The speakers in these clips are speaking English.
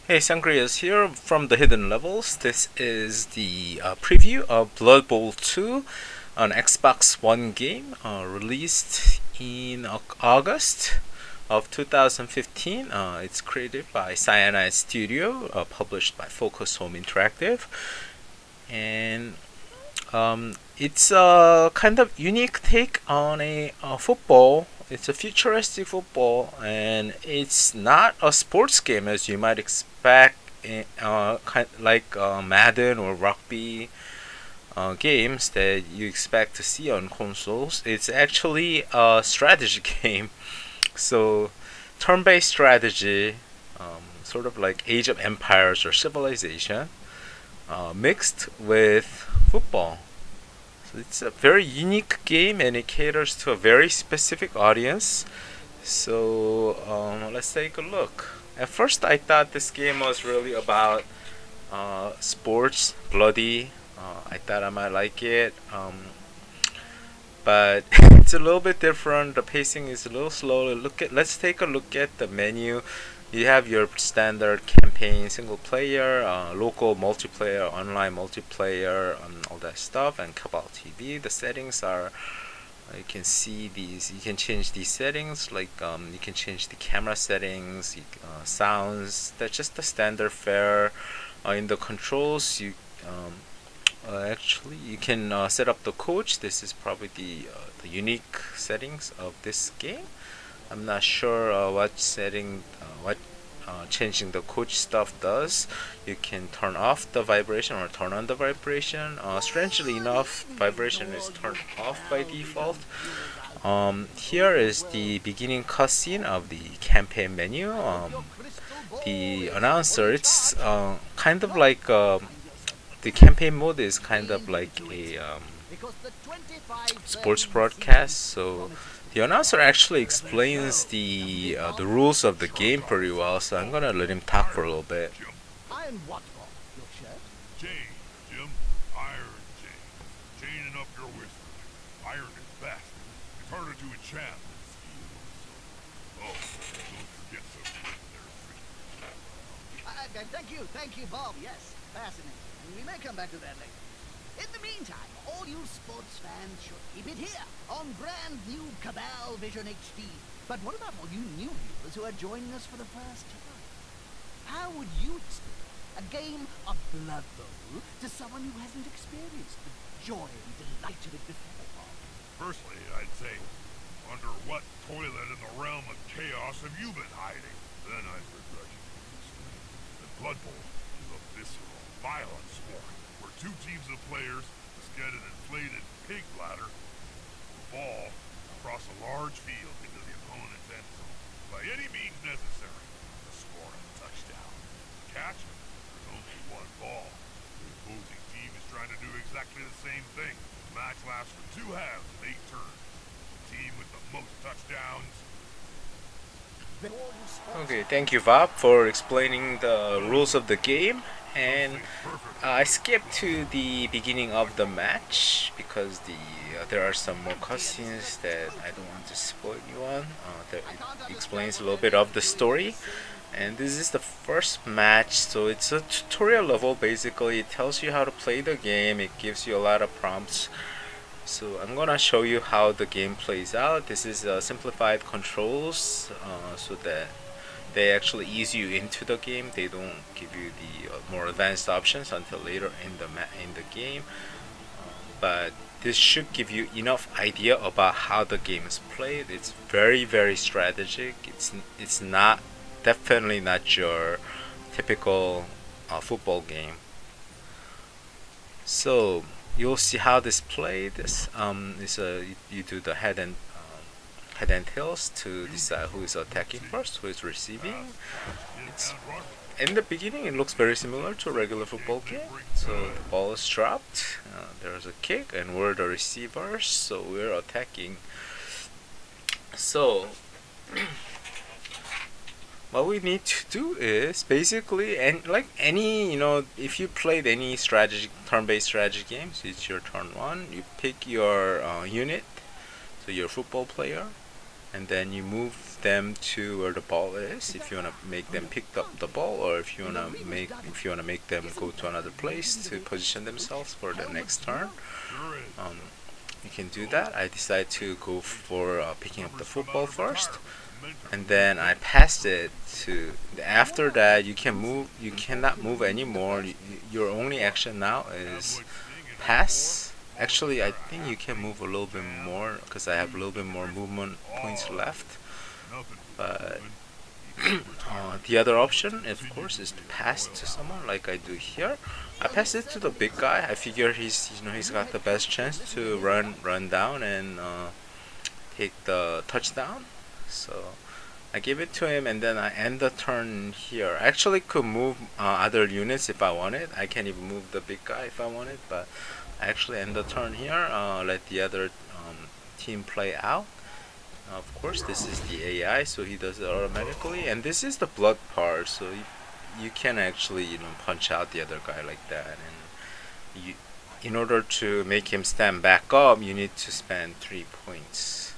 Hey, Sangriaz here from the Hidden Levels. This is the preview of Blood Bowl 2, an Xbox One game released in August of 2015. It's created by Cyanide Studio, published by Focus Home Interactive, and it's a kind of unique take on a football. It's a futuristic football, and it's not a sports game as you might expect, like Madden or rugby games that you expect to see on consoles. It's actually a strategy game, so turn-based strategy, sort of like Age of Empires or Civilization, mixed with football. So it's a very unique game and it caters to a very specific audience. So let's take a look. At first, I thought this game was really about sports, bloody. I thought I might like it, but it's a little bit different. The pacing is a little slow. Let's take a look at the menu. You have your standard campaign, single player, local multiplayer, online multiplayer, all that stuff, and Cabal TV. The settings are, you can see these. You can change these settings, like you can change the camera settings, sounds. That's just the standard fare. In the controls, actually you can set up the coach. This is probably the unique settings of this game. I'm not sure what changing the coach stuff does. You can turn off the vibration or turn on the vibration. Strangely enough, vibration is turned off by default. Here is the beginning cutscene of the campaign menu. The announcer, it's kind of like the campaign mode is kind of like a sports broadcast. So the announcer actually explains the rules of the game pretty well. So I'm gonna let him talk for a little bit. Iron what, Bob? Your shirt? Chain, Jim. Iron chain. Chaining up your whiskers. Iron is fast. It's harder to enchant than steel. So, don't forget to break their feet. Thank you, Bob. Yes, fascinating. And we may come back to that later. In the meantime, all you sports fans should keep it here on brand new Cabal Vision HD. But what about all you new viewers who are joining us for the first time? How would you explain a game of Blood Bowl to someone who hasn't experienced the joy and delight of it before, Bob? Firstly, I'd say, under what toilet in the realm of chaos have you been hiding? Then I'd begrudgingly explain that Blood Bowl is a visceral, violent sport where two teams of players must get an inflated pig bladder ball across a large field into the opponent's end zone by any means necessary to score a touchdown. Catch? There's only one ball. The opposing team is trying to do exactly the same thing. The match lasts for 2 halves of 8 turns. The team with the most touchdowns. Okay, thank you, Bob, for explaining the rules of the game. And I skipped to the beginning of the match because there are some more cutscenes that I don't want to spoil you on. That it explains a little bit of the story. And this is the first match, so it's a tutorial level. Basically, it tells you how to play the game. It gives you a lot of prompts. So I'm gonna show you how the game plays out. This is simplified controls, so that they actually ease you into the game. They don't give you the more advanced options until later in the game. But this should give you enough idea about how the game is played. It's very strategic. It's not definitely not your typical football game. So you'll see how this played. You do the head and tails to decide who is attacking first, who is receiving. It's, in the beginning, it looks very similar to a regular football game. So the ball is dropped, there's a kick, and we're the receivers, so we're attacking. So what we need to do is basically, and like any, if you played any turn-based strategy games, it's your turn one. You pick your unit, so your football player, and then you move them to where the ball is. If you wanna make them pick up the ball, or if you wanna make them go to another place to position themselves for the next turn, you can do that. I decided to go for picking up the football first, and then I passed it to. After that, you can move. You cannot move anymore. Your only action now is pass. Actually, I think you can move a little bit more because I have a little bit more movement points left. But the other option, of course, is to pass to someone like I do here. I pass it to the big guy. I figure he's got the best chance to run down and take the touchdown. So I give it to him, and then I end the turn here. I actually could move other units if I wanted. I can even move the big guy if I wanted, but I actually end the turn here. Let the other team play out. Of course, this is the AI, so he does it automatically, and this is the blood part, so you can actually punch out the other guy like that. And in order to make him stand back up, you need to spend 3 points.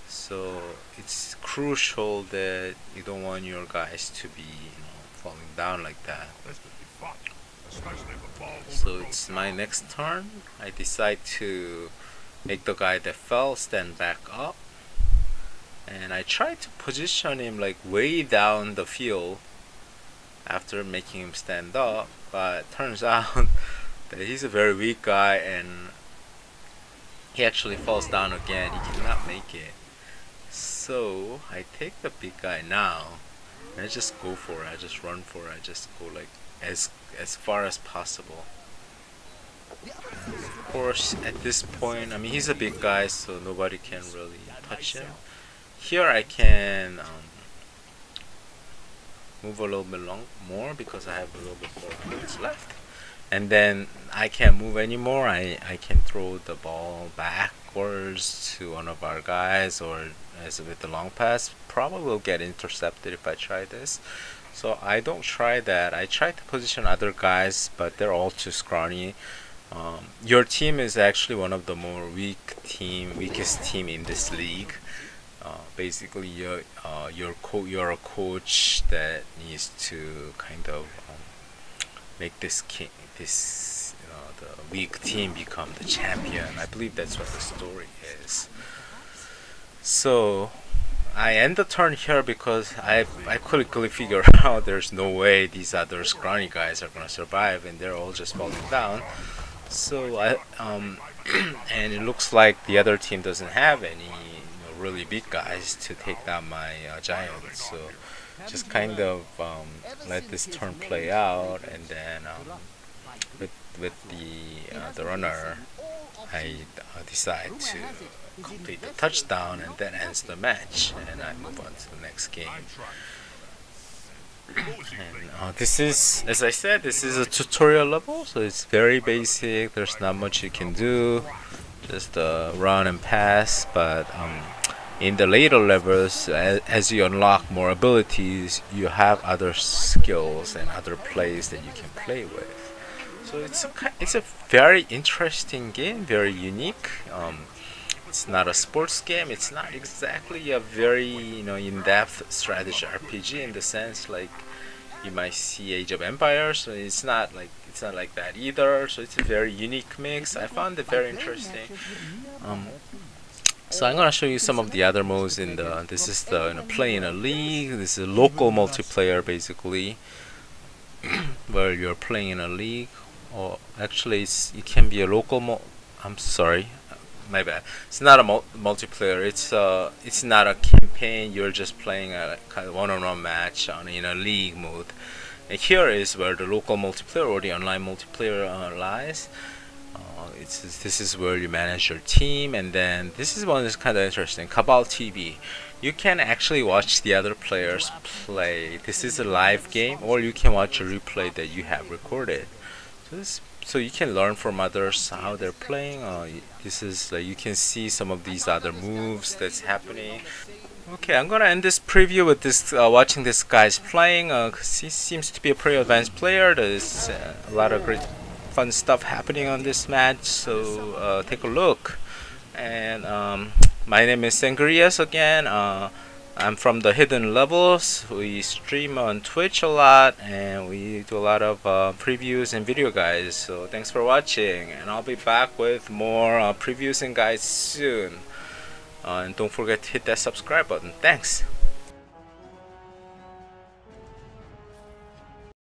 So it's crucial that you don't want your guys to be falling down like that. So it's my next turn. I decide to make the guy that fell stand back up, and I try to position him like way down the field after making him stand up, but turns out that he's a very weak guy and he actually falls down again. He cannot make it. So I take the big guy now and I just go for it. I just run for it. I just go like as far as possible. Of course, at this point, I mean, he's a big guy, so nobody can really touch him. Here I can move a little bit more because I have a little bit more points left. And then I can't move anymore. I can throw the ball backwards to one of our guys, or as with the long pass, probably will get intercepted if I try this. So I don't try that. I try to position other guys, but they're all too scrawny. Your team is actually one of the more weakest team in this league. Basically, you're a coach that needs to kind of make the weak team become the champion. I believe that's what the story is. So I end the turn here because I quickly figure out there's no way these other scrawny guys are gonna survive, and they're all just falling down. So and it looks like the other team doesn't have any really big guys to take down my giants. So just kind of let this turn play out, and then with the runner, I decide to complete the touchdown, and that ends the match, and I move on to the next game. And this is, as I said, this is a tutorial level, so it's very basic. There's not much you can do, just run and pass. But in the later levels, as you unlock more abilities, you have other skills and other plays that you can play with. So it's a very interesting game, very unique. It's not a sports game. It's not exactly a very in-depth strategy RPG in the sense like you might see Age of Empires. So it's not like that either. So it's a very unique mix. I found it very interesting. So I'm gonna show you some of the other modes in the. This is the play in a league. This is a local multiplayer basically, where you're playing in a league. Or actually, it can be a local. I'm sorry. My bad. It's not a multiplayer. It's not a campaign. You're just playing a kind of one-on-one match in a league mode. And here is where the local multiplayer or the online multiplayer lies. This is where you manage your team, and then this is one that's kind of interesting. Cabal TV. You can actually watch the other players play. This is a live game, or you can watch a replay that you have recorded. So you can learn from others how they're playing. This is you can see some of these other moves that's happening. Okay, I'm gonna end this preview with this watching this guy's playing. 'Cause he seems to be a pretty advanced player. There's a lot of great fun stuff happening on this match. So take a look, and My name is Sangriaz again. I'm from the Hidden Levels. We stream on Twitch a lot, and we do a lot of previews and video guides. So thanks for watching, and I'll be back with more previews and guides soon. And don't forget to hit that subscribe button. Thanks.